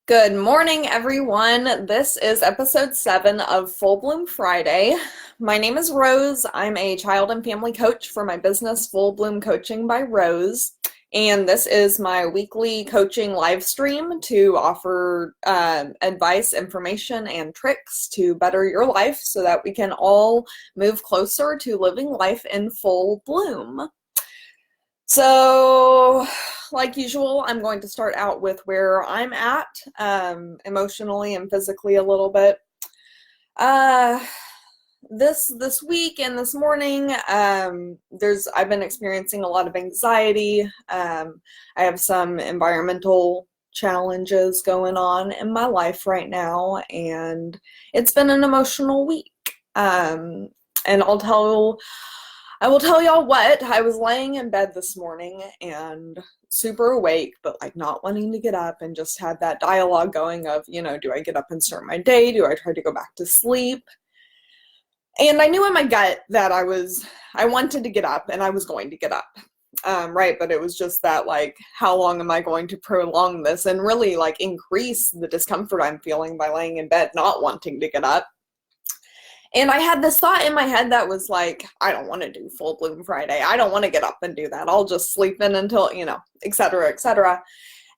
Good morning, everyone. This is episode 7 of Full Bloom Friday. My name is Rose. I'm a child and family coach for my business, Full Bloom Coaching by Rose. And this is my weekly coaching live stream to offer advice, information, and tricks to better your life so that we can all move closer to living life in full bloom. So, like usual, I'm going to start out with where I'm at emotionally and physically a little bit. This week and this morning, I've been experiencing a lot of anxiety. I have some environmental challenges going on in my life right now, and it's been an emotional week. And I will tell y'all what, I was laying in bed this morning and super awake, but like not wanting to get up, and just had that dialogue going of, do I get up and start my day? Do I try to go back to sleep? And I knew in my gut that I wanted to get up and I was going to get up. Right, but it was just that, like, how long am I going to prolong this and really like increase the discomfort I'm feeling by laying in bed not wanting to get up? And I had this thought in my head that was like, I don't want to do Full Bloom Friday. I don't want to get up and do that. I'll just sleep in until, et cetera, et cetera.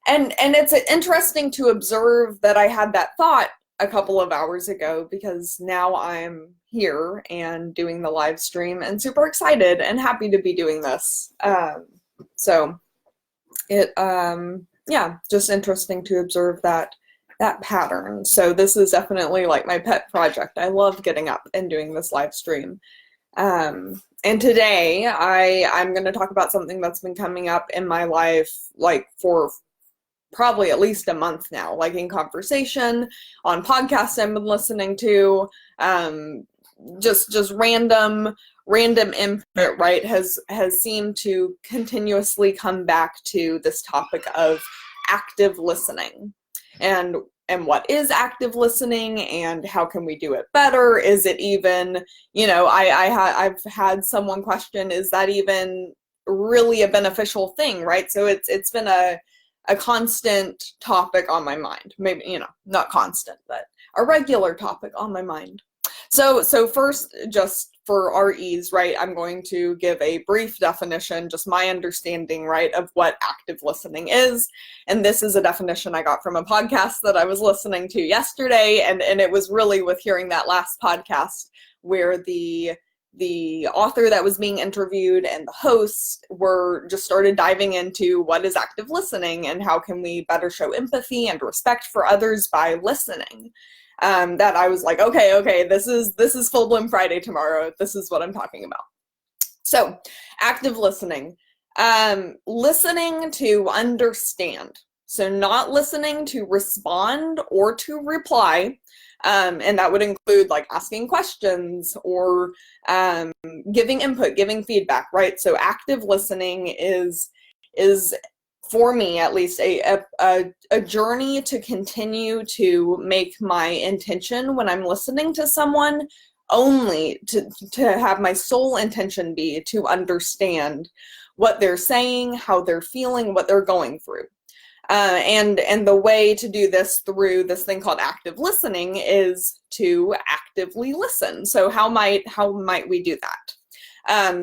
And it's interesting to observe that I had that thought a couple of hours ago, because now I'm here and doing the live stream and super excited and happy to be doing this. Just interesting to observe that pattern. So this is definitely like my pet project. I love getting up and doing this live stream. And today I'm going to talk about something that's been coming up in my life like for probably at least a month now, like in conversation, on podcasts I've been listening to, just random input, right, has seemed to continuously come back to this topic of active listening. And what is active listening, and how can we do it better? Is it even, I've had someone question, is that even really a beneficial thing, right? So it's been a constant topic on my mind. Maybe, not constant, but a regular topic on my mind. So first, just for our ease, right, I'm going to give a brief definition, just my understanding, right, of what active listening is. And this is a definition I got from a podcast that I was listening to yesterday, and it was really with hearing that last podcast where the author that was being interviewed and the host were just started diving into what is active listening and how can we better show empathy and respect for others by listening. That I was like, okay, this is Full Bloom Friday tomorrow. This is what I'm talking about. So, active listening. Listening to understand. So not listening to respond or to reply. And that would include like asking questions or giving input, giving feedback, right? So active listening is for me at least a journey to continue to make my intention when I'm listening to someone only to have my sole intention be to understand what they're saying, how they're feeling, what they're going through. And the way to do this through this thing called active listening is to actively listen. So how might we do that?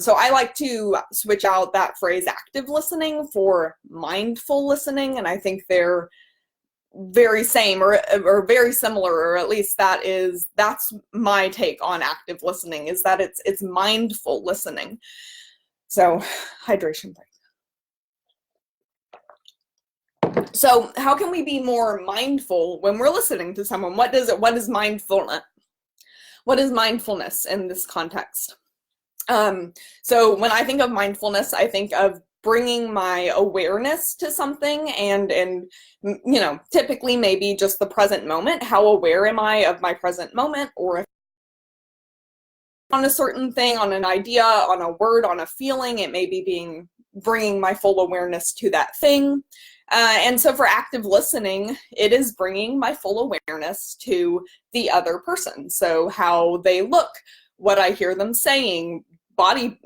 So I like to switch out that phrase active listening for mindful listening, and I think they're very same or very similar, or at least that's my take on active listening, is that it's mindful listening. So hydration break. So how can we be more mindful when we're listening to someone? What is mindfulness? What is mindfulness in this context? So when I think of mindfulness, I think of bringing my awareness to something and typically maybe just the present moment. How aware am I of my present moment, or if on a certain thing, on an idea, on a word, on a feeling, it may be bringing my full awareness to that thing. And so for active listening, it is bringing my full awareness to the other person. So how they look, what I hear them saying, body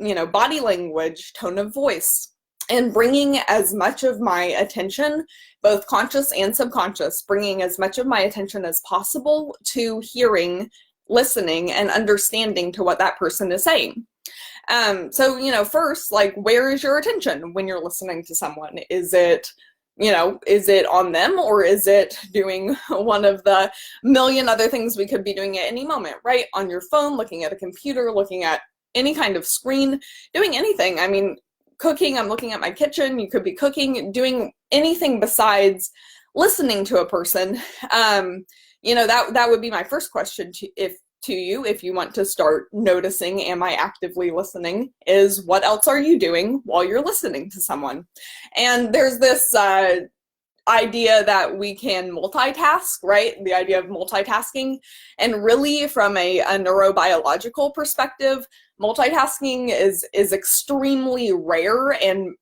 language, tone of voice. and bringing as much of my attention, both conscious and subconscious, bringing as much of my attention as possible to hearing, listening, and understanding to what that person is saying. So, first, like, where is your attention when you're listening to someone? Is it on them, or is it doing one of the million other things we could be doing at any moment, right? On your phone, looking at a computer, looking at any kind of screen, doing anything. I mean, cooking, I'm looking at my kitchen, you could be cooking, doing anything besides listening to a person. That would be my first question to you, if you want to start noticing, am I actively listening, is what else are you doing while you're listening to someone? And there's this idea that we can multitask, right? The idea of multitasking. And really, from a neurobiological perspective, multitasking is extremely rare, and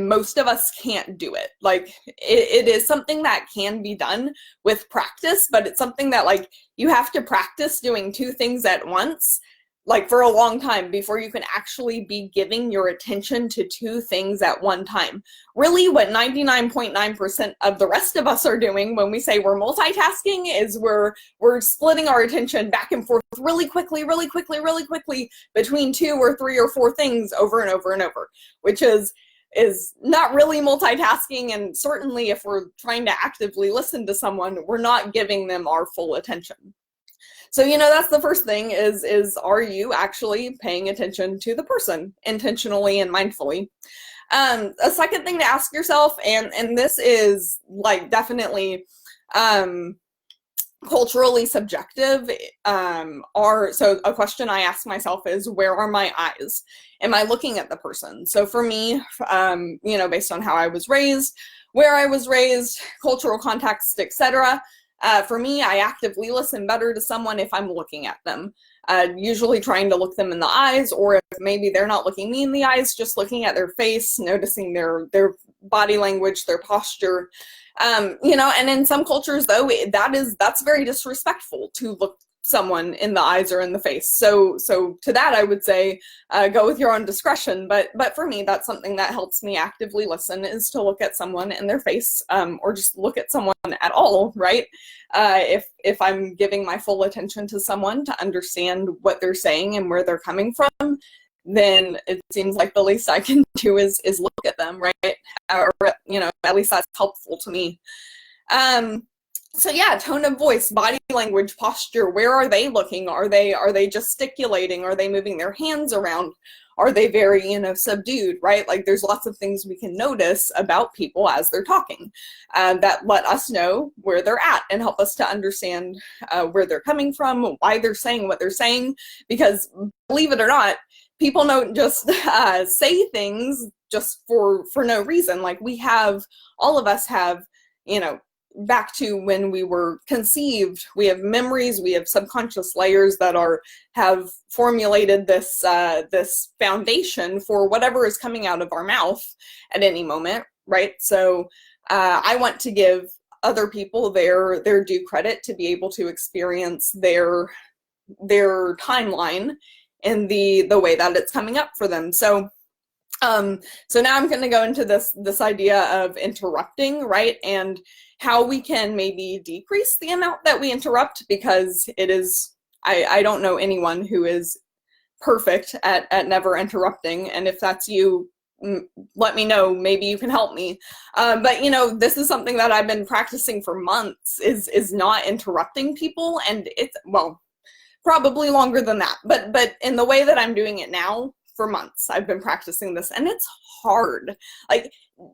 most of us can't do it. Like, it is something that can be done with practice, but it's something that, like, you have to practice doing two things at once, like, for a long time, before you can actually be giving your attention to two things at one time. Really, what 99.9% of the rest of us are doing when we say we're multitasking is we're splitting our attention back and forth really quickly between two or three or four things over and over and over, which is not really multitasking. And certainly, if we're trying to actively listen to someone, we're not giving them our full attention. So, that's the first thing is are you actually paying attention to the person intentionally and mindfully? A second thing to ask yourself, and this is, like, definitely culturally subjective, so a question I ask myself is, where are my eyes? Am I looking at the person? So for me, based on how I was raised, where I was raised, cultural context, etc., for me, I actively listen better to someone if I'm looking at them, usually trying to look them in the eyes, or if maybe they're not looking me in the eyes, just looking at their face, noticing their body language, their posture. And in some cultures, though, that's very disrespectful to look someone in the eyes or in the face. So to that, I would say, go with your own discretion. But for me, that's something that helps me actively listen, is to look at someone in their face, or just look at someone at all, right? If I'm giving my full attention to someone to understand what they're saying and where they're coming from, then it seems like the least I can do is look at them, right? Or, at least that's helpful to me. So yeah, tone of voice, body language, posture, where are they looking? Are they gesticulating? Are they moving their hands around? Are they very, subdued, right? Like, there's lots of things we can notice about people as they're talking, that let us know where they're at and help us to understand where they're coming from, why they're saying what they're saying. Because, believe it or not, people don't just say things just for no reason. Like, all of us have, back to when we were conceived, we have memories, we have subconscious layers that have formulated this foundation for whatever is coming out of our mouth at any moment, right? So I want to give other people their due credit to be able to experience their timeline in the way that it's coming up for them. So now I'm going to go into this idea of interrupting, right? And how we can maybe decrease the amount that we interrupt, because I don't know anyone who is perfect at never interrupting. And if that's you, let me know, maybe you can help me. But this is something that I've been practicing for months, is not interrupting people. And it's, well, probably longer than that, but in the way that I'm doing it now, for months I've been practicing this, and it's hard. Like,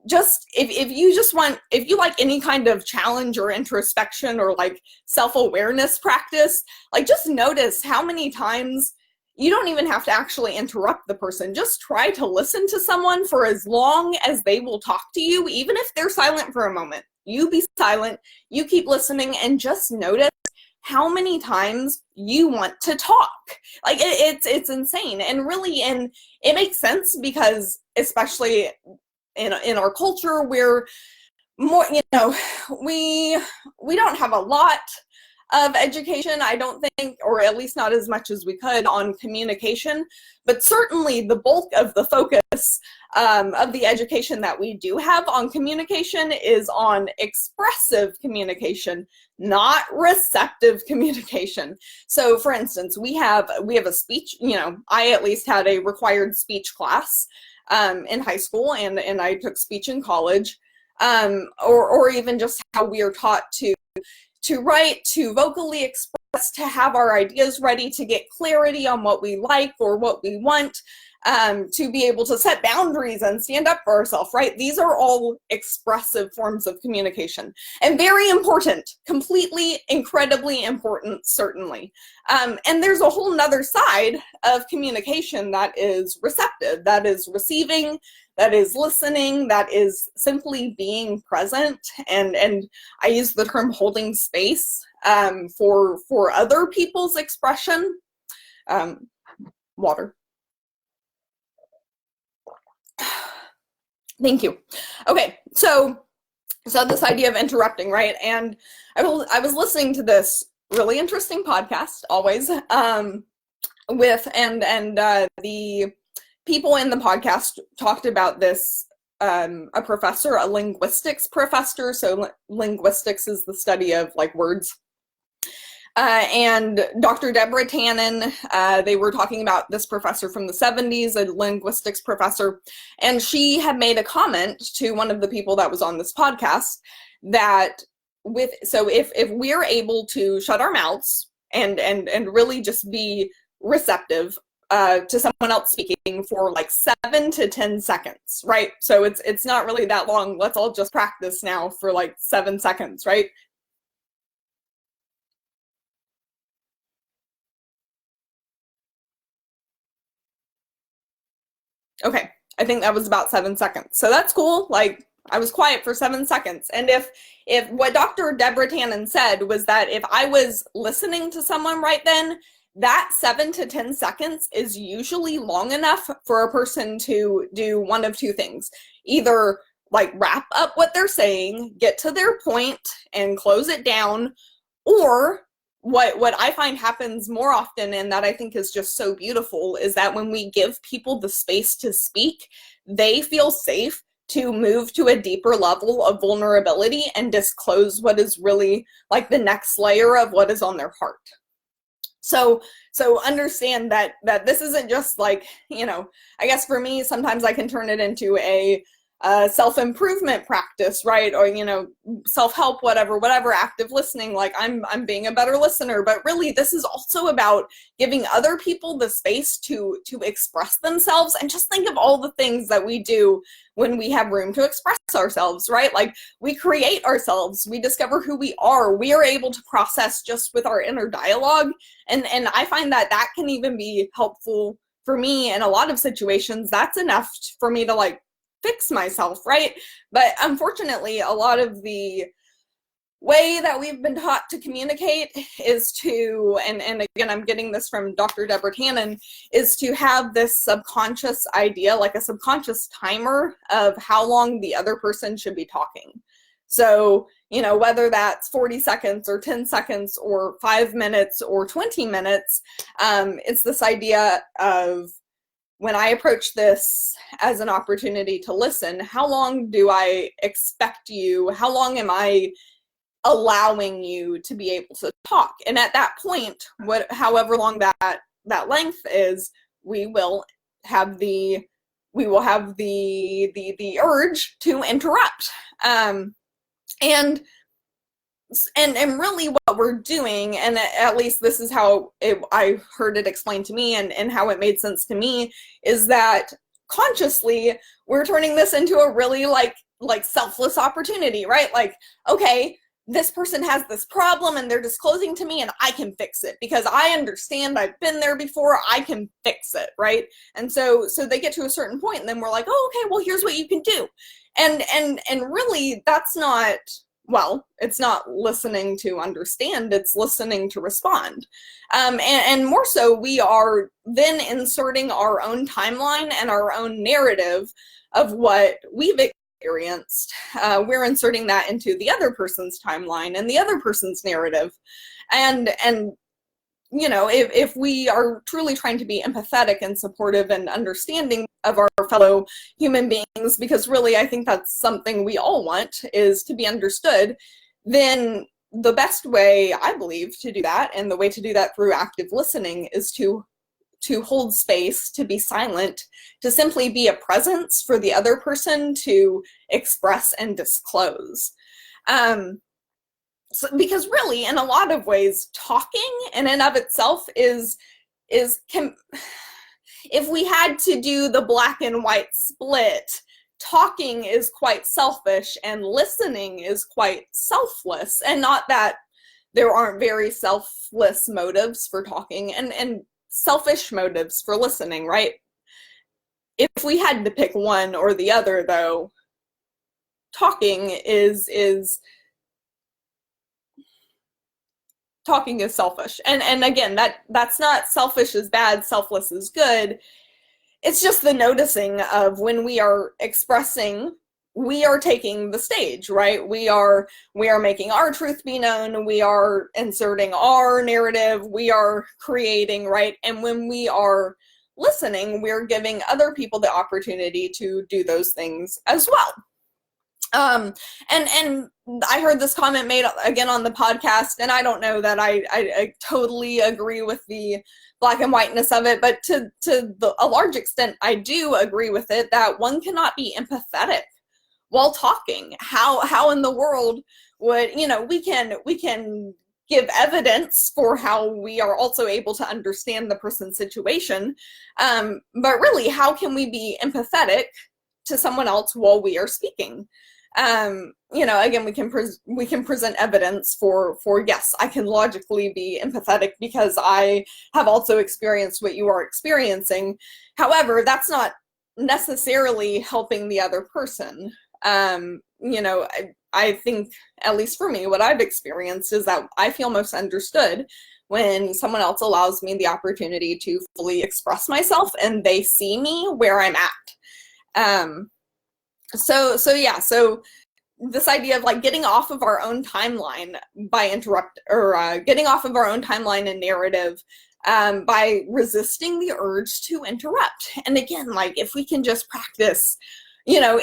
just if you like any kind of challenge or introspection or like self-awareness practice, like, just notice how many times you don't even have to actually interrupt the person. Just try to listen to someone for as long as they will talk to you, even if they're silent for a moment. You be silent, you keep listening, and just notice how many times you want to talk. Like, it's insane. And really, and it makes sense, because especially in our culture, we're more, we don't have a lot of education. I don't think, or at least not as much as we could, on communication, but certainly the bulk of the focus of the education that we do have on communication is on expressive communication, not receptive communication. So for instance, we have a speech, I at least had a required speech class in high school, and I took speech in college, or even just how we are taught to write, to vocally express, to have our ideas ready, to get clarity on what we like or what we want, to be able to set boundaries and stand up for ourselves, right? These are all expressive forms of communication, and very important, completely, incredibly important, certainly. And there's a whole nother side of communication that is receptive, that is receiving, that is listening, that is simply being present. And I use the term holding space for other people's expression. Water. Thank you. Okay, so this idea of interrupting, right? And I was listening to this really interesting podcast, always, with the people in the podcast talked about this, a professor, a linguistics professor. So linguistics is the study of like words. And Dr. Deborah Tannen, they were talking about this professor from the 70s, a linguistics professor, and she had made a comment to one of the people that was on this podcast that if we're able to shut our mouths and really just be receptive to someone else speaking for like 7 to 10 seconds, right? So it's not really that long. Let's all just practice now for like 7 seconds, right? Okay, I think that was about 7 seconds. So that's cool. Like, I was quiet for 7 seconds. And if what Dr. Deborah Tannen said was that if I was listening to someone right then, that 7 to 10 seconds is usually long enough for a person to do one of two things. Either like wrap up what they're saying, get to their point and close it down, or what I find happens more often, and that I think is just so beautiful, is that when we give people the space to speak, they feel safe to move to a deeper level of vulnerability and disclose what is really like the next layer of what is on their heart. So understand that this isn't just like, I guess for me, sometimes I can turn it into a self-improvement practice, right? Or, self-help, whatever, active listening, like I'm being a better listener. But really, this is also about giving other people the space to express themselves. And just think of all the things that we do when we have room to express ourselves, right? Like, we create ourselves, we discover who we are able to process just with our inner dialogue. And I find that can even be helpful for me in a lot of situations. That's enough for me to like fix myself, right? But unfortunately, a lot of the way that we've been taught to communicate is to, and again, I'm getting this from Dr. Deborah Tannen, is to have this subconscious idea, like a subconscious timer of how long the other person should be talking. So, whether that's 40 seconds or 10 seconds or 5 minutes or 20 minutes, it's this idea of, when I approach this as an opportunity to listen, how long do I expect you? How long am I allowing you to be able to talk? And at that point, however long that length is, we will have the urge to interrupt. And really what we're doing, and at least this is how I heard it explained to me and how it made sense to me, is that consciously we're turning this into a really like selfless opportunity, right? Like, okay, this person has this problem and they're disclosing to me and I can fix it because I understand, I've been there before, I can fix it, right? And so they get to a certain point and then we're like, oh, okay, well, here's what you can do. And really that's not, well, it's not listening to understand, it's listening to respond. And more so, we are then inserting our own timeline and our own narrative of what we've experienced, we're inserting that into the other person's timeline and the other person's narrative. And you know, if we are truly trying to be empathetic and supportive and understanding of our fellow human beings, because really I think that's something we all want, is to be understood, then the best way, I believe, to do that, and the way to do that through active listening, is to hold space, to be silent, to simply be a presence for the other person to express and disclose. Because really, in a lot of ways, talking in and of itself is if we had to do the black and white split, talking is quite selfish and listening is quite selfless. And not that there aren't very selfless motives for talking and selfish motives for listening, right? If we had to pick one or the other, though, talking is selfish. And again, that's not selfish is bad, selfless is good. It's just the noticing of when we are expressing, we are taking the stage, right? We are making our truth be known, we are inserting our narrative, we are creating, right? And when we are listening, we're giving other people the opportunity to do those things as well. And I heard this comment made again on the podcast, and I don't know that I totally agree with the black and whiteness of it, but to a large extent, I do agree with it, that one cannot be empathetic while talking. How in the world would, you know, we can give evidence for how we are also able to understand the person's situation, but really, how can we be empathetic to someone else while we are speaking? You know, again, we can present evidence for yes, I can logically be empathetic because I have also experienced what you are experiencing. However, that's not necessarily helping the other person. You know, I think, at least for me, what I've experienced is that I feel most understood when someone else allows me the opportunity to fully express myself and they see me where I'm at. So this idea of like getting off of our own timeline getting off of our own timeline and narrative by resisting the urge to interrupt. And again, like if we can just practice, you know,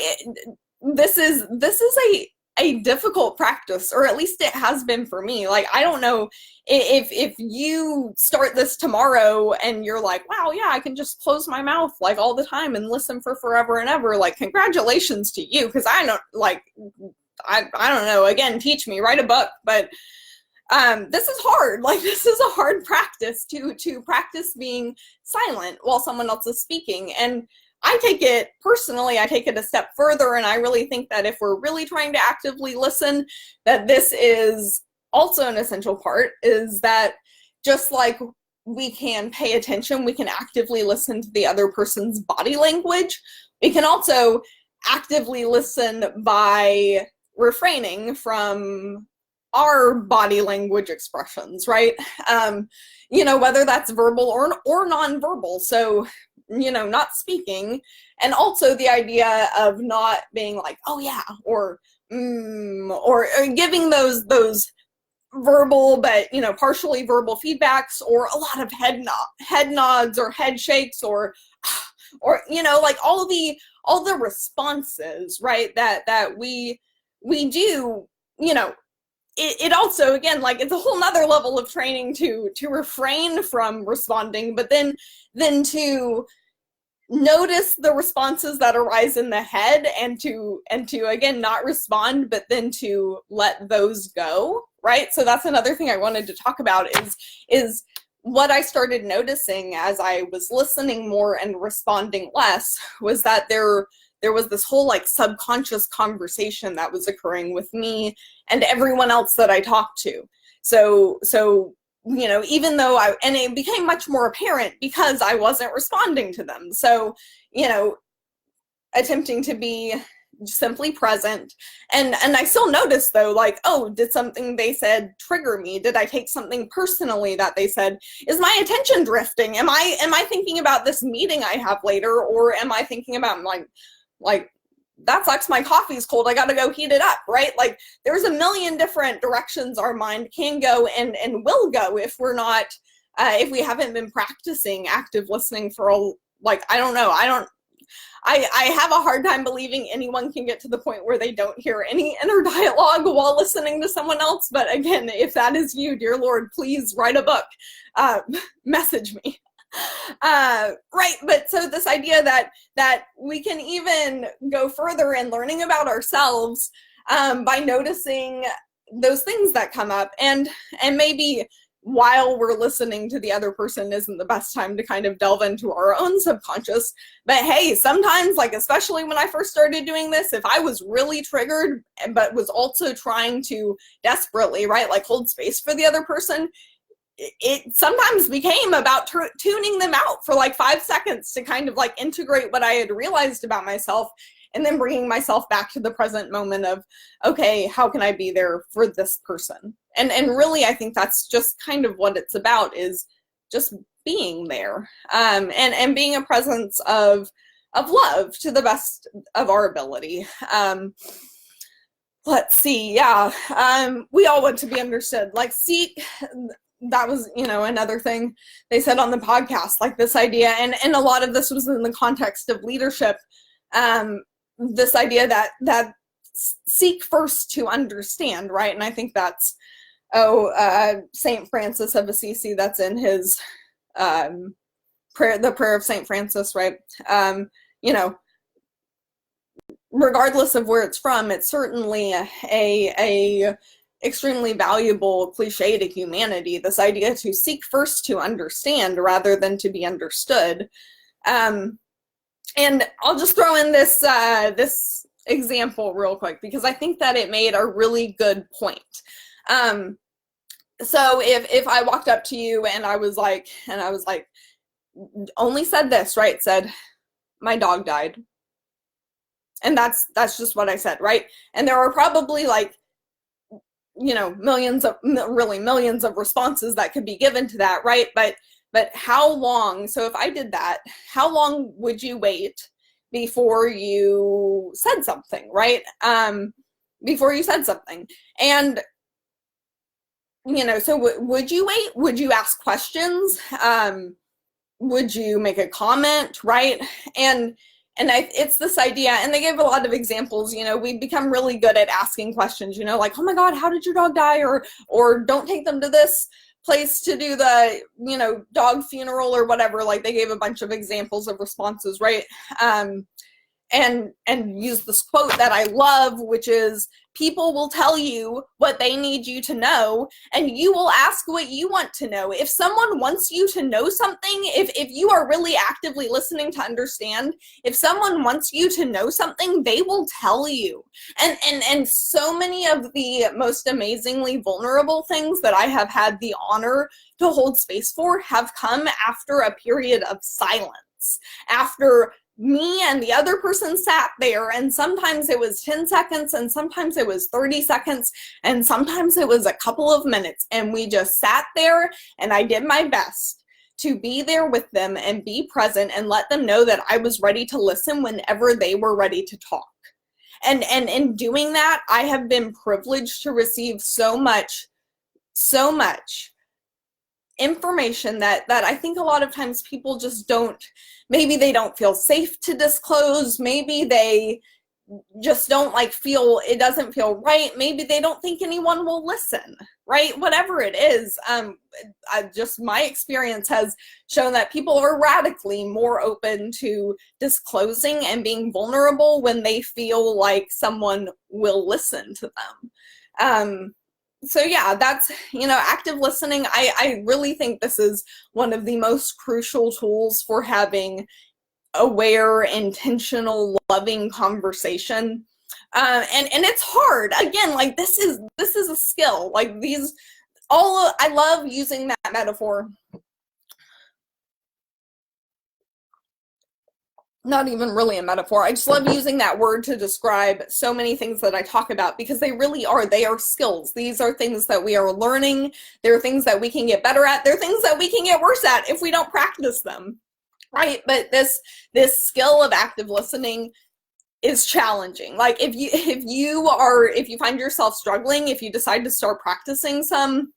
this is a difficult practice, or at least it has been for me. Like, I don't know if you start this tomorrow and you're like, wow, yeah, I can just close my mouth like all the time and listen for forever and ever. Like, congratulations to you, because I don't know, again, teach me, write a book, but this is hard. Like, this is a hard practice to practice being silent while someone else is speaking. And I take it a step further, and I really think that if we're really trying to actively listen, that this is also an essential part, is that just like we can pay attention, we can actively listen to the other person's body language, we can also actively listen by refraining from our body language expressions, right? You know, whether that's verbal or nonverbal. So, you know, not speaking, and also the idea of not being like, oh yeah, or giving those verbal but, you know, partially verbal feedbacks, or a lot of head nods or head shakes, or you know, like all the responses, right, that we do. You know, it also, again, like, it's a whole nother level of training to refrain from responding, but then to notice the responses that arise in the head, and to again not respond, but then to let those go, right? So that's another thing I wanted to talk about, is what I started noticing as I was listening more and responding less, was that there was this whole like subconscious conversation that was occurring with me and everyone else that I talked to. So you know, even though and it became much more apparent because I wasn't responding to them. So, you know, attempting to be simply present. And I still noticed, though, like, oh, did something they said trigger me? Did I take something personally that they said? Is my attention drifting? Am I thinking about this meeting I have later? Or am I thinking about like that sucks, my coffee's cold, I gotta go heat it up, right? Like there's a million different directions our mind can go and will go if we're not, if we haven't been practicing active listening for like, I don't know, I have a hard time believing anyone can get to the point where they don't hear any inner dialogue while listening to someone else. But again, if that is you, dear Lord, please write a book, message me. Right, but so this idea that we can even go further in learning about ourselves by noticing those things that come up, and maybe while we're listening to the other person isn't the best time to kind of delve into our own subconscious. But hey, sometimes, like especially when I first started doing this, if I was really triggered but was also trying to desperately, right, like hold space for the other person, it sometimes became about tuning them out for like 5 seconds to kind of like integrate what I had realized about myself, and then bringing myself back to the present moment of, okay, how can I be there for this person? And really, I think that's just kind of what it's about, is just being there, and being a presence of love to the best of our ability. Let's see, yeah, we all want to be understood. Like, seek, that was, you know, another thing they said on the podcast, like this idea, and a lot of this was in the context of leadership, this idea that seek first to understand, right? And I think that's, Saint Francis of Assisi, that's in his prayer, the prayer of Saint Francis, right? You know, regardless of where it's from, it's certainly a extremely valuable cliche to humanity, this idea to seek first to understand rather than to be understood. And I'll just throw in this this example real quick, because I think that it made a really good point. So if I walked up to you and I was like, only said this, right? Said, my dog died. And that's just what I said, right? And there are probably like, you know, millions of responses that could be given to that, right? But how long, so if I did that, how long would you wait before you said something, right? Before you said something. And, you know, so would you wait? Would you ask questions? Would you make a comment, right? And it's this idea, and they gave a lot of examples, you know, we become really good at asking questions, you know, like, oh my God, how did your dog die? Or don't take them to this place to do the, you know, dog funeral or whatever. Like they gave a bunch of examples of responses, right? And use this quote that I love, which is, people will tell you what they need you to know, and you will ask what you want to know. If someone wants you to know something, if you are really actively listening to understand, if someone wants you to know something, they will tell you. And so many of the most amazingly vulnerable things that I have had the honor to hold space for have come after a period of silence, after me and the other person sat there, and sometimes it was 10 seconds, and sometimes it was 30 seconds, and sometimes it was a couple of minutes, and we just sat there, and I did my best to be there with them and be present and let them know that I was ready to listen whenever they were ready to talk. And in doing that, I have been privileged to receive so much information that I think a lot of times people just don't, maybe they don't feel safe to disclose, maybe they just don't like feel, it doesn't feel right, maybe they don't think anyone will listen, right? Whatever it is, my experience has shown that people are radically more open to disclosing and being vulnerable when they feel like someone will listen to them. So yeah, that's, you know, active listening. I really think this is one of the most crucial tools for having aware, intentional, loving conversation. And it's hard. Again, like this is a skill. Like I love using that metaphor. Not even really a metaphor. I just love using that word to describe so many things that I talk about, because they really are. They are skills. These are things that we are learning. They're things that we can get better at. They're things that we can get worse at if we don't practice them, right? But this skill of active listening is challenging. Like if you find yourself struggling, if you decide to start practicing some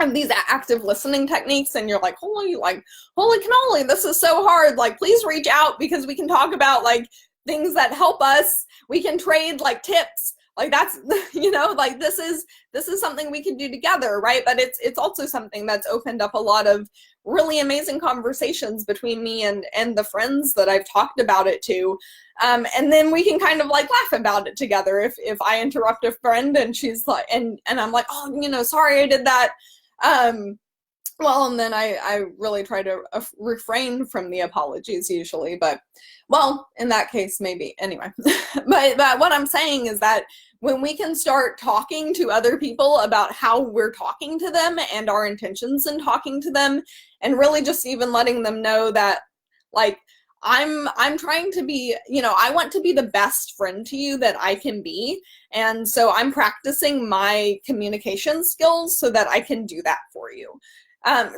of these active listening techniques and you're like, holy cannoli, this is so hard, like please reach out, because we can talk about like things that help us. We can trade like tips. Like that's, like this is something we can do together, right? But it's also something that's opened up a lot of really amazing conversations between me and the friends that I've talked about it to. And then we can kind of like laugh about it together. If I interrupt a friend and she's like, and I'm like, oh, sorry I did that. Well, and then I really try to refrain from the apologies usually, but well, in that case, maybe anyway. but what I'm saying is that when we can start talking to other people about how we're talking to them and our intentions in talking to them, and really just even letting them know that like, I'm trying to be, I want to be the best friend to you that I can be. And so I'm practicing my communication skills so that I can do that for you.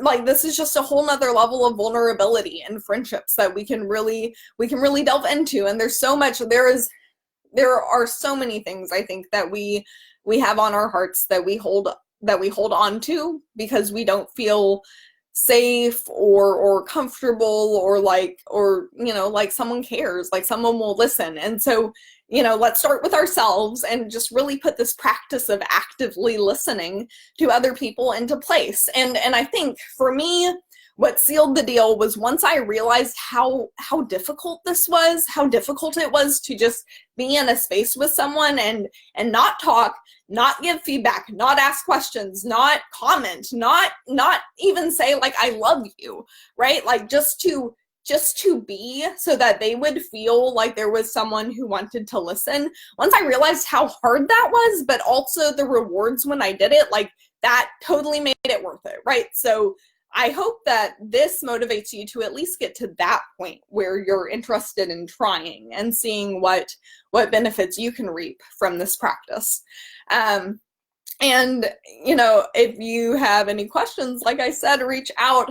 Like this is just a whole nother level of vulnerability in friendships that we can really delve into. And there's so much, there are so many things I think that we have on our hearts that we hold on to because we don't feel safe or comfortable or like someone cares, like someone will listen. And so, let's start with ourselves and just really put this practice of actively listening to other people into place. And I think for me, what sealed the deal was once I realized how difficult this was, how difficult it was to just be in a space with someone and not talk, not give feedback, not ask questions, not comment, not even say like, I love you, right? Like just to be, so that they would feel like there was someone who wanted to listen. Once I realized how hard that was, but also the rewards when I did it, like that totally made it worth it, right? So I hope that this motivates you to at least get to that point where you're interested in trying and seeing what benefits you can reap from this practice. And, if you have any questions, like I said, reach out.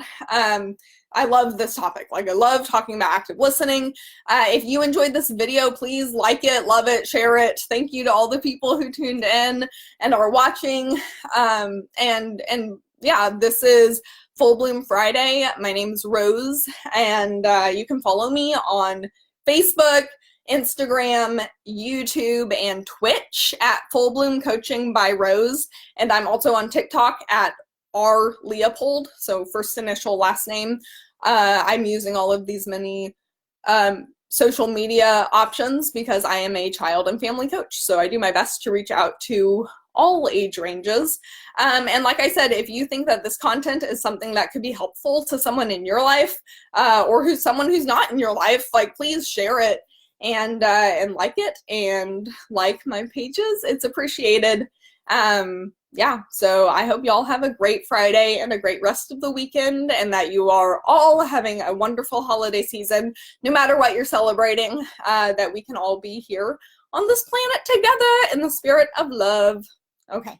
I love this topic. Like I love talking about active listening. If you enjoyed this video, please like it, love it, share it. Thank you to all the people who tuned in and are watching. And yeah, this is Full Bloom Friday. My name's Rose, and you can follow me on Facebook, Instagram, YouTube, and Twitch at Full Bloom Coaching by Rose. And I'm also on TikTok at R Leopold, so first initial, last name. I'm using all of these many social media options because I am a child and family coach. So I do my best to reach out to all age ranges. And like I said, if you think that this content is something that could be helpful to someone in your life, or someone who's not in your life, like please share it and like it and like my pages. It's appreciated. Yeah, so I hope y'all have a great Friday and a great rest of the weekend, and that you are all having a wonderful holiday season, no matter what you're celebrating, that we can all be here on this planet together in the spirit of love. Okay.